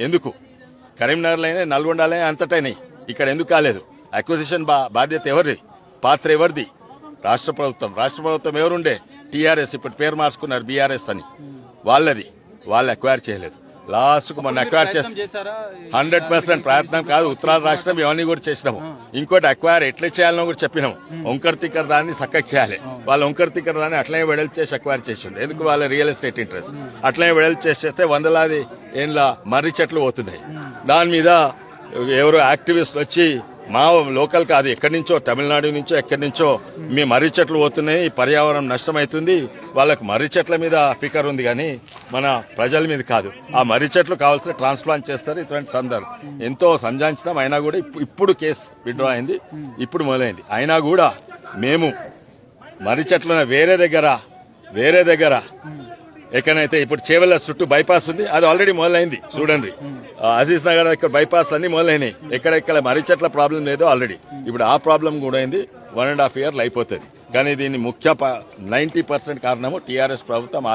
ఎందుకు కరీంనగర్లో అయినా నల్గొండలో అంతటైనాయి, ఇక్కడ ఎందుకు కాలేదు? అక్విజిషన్ బాధ్యత ఎవరిది? పాత్ర ఎవరిది? రాష్ట్ర ప్రభుత్వం ఎవరుండే? టీఆర్ఎస్, ఇప్పుడు పేరు మార్చుకున్నారు బీఆర్ఎస్ అని, వాళ్ళది. వాళ్ళు అక్వైర్ చేయలేదు. లాస్ట్ కు మొన్న అక్వైర్ చేస్తాం 100% ప్రయత్నం కాదు, ఉత్తరాల రాష్ట్రం ఇవన్నీ కూడా చేసినాము. ఇంకోటి అక్వైర్ ఎట్లా చేయాలనో కూడా చెప్పినాము. ఒంకర్ తిక్కర్ దాన్ని చక్కగా చేయాలి. వాళ్ళు ఒంకర్ తిక్కర్ దాన్ని అట్లనే వెడల్పు చేసి అక్వైర్ చేసిండు. ఎందుకు? వాళ్ళ రియల్ ఎస్టేట్ ఇంట్రెస్ట్. అట్లనే వెడల్పు చేస్తే వందలాది ఏండ్ల మర్రి చెట్లు పోతున్నాయి. దాని మీద ఎవరో యాక్టివిస్ట్ వచ్చి మా లోకల్ కాదు, ఎక్కడి నుంచో తమిళనాడు నుంచో ఎక్కడి నుంచో మీ మర్రి చెట్లు పోతున్నాయి, పర్యావరణం నష్టమవుతుంది, వాళ్ళకు మర్రి చెట్ల మీద ఫికర్ ఉంది కానీ మన ప్రజల మీద కాదు. ఆ మర్రి చెట్లు కావాల్సిన ట్రాన్స్ప్లాంట్ చేస్తారు. ఇటువంటి సందర్భం ఎంతో సంజాయించడం అయినా కూడా ఇప్పుడు కేసు విత్డ్రా అయింది, ఇప్పుడు మొదలైంది. అయినా కూడా మేము మర్రి చెట్లను వేరే దగ్గర ఎక్కడైతే ఇప్పుడు చేవెళ్ల చుట్టూ బైపాస్ ఉంది, అది ఆల్రెడీ మొదలైంది. చూడండి, అజీజ్ నగర్ ఇక్కడ బైపాస్ అన్ని మొదలైనాయి. ఎక్కడెక్కడ మర్రి చెట్ల ప్రాబ్లం లేదో ఆల్రెడీ ఇప్పుడు ఆ ప్రాబ్లం కూడా అయింది. 1.5 years అయిపోతుంది. కానీ దీన్ని ముఖ్య 90% కారణము టీఆర్ఎస్ ప్రభుత్వం.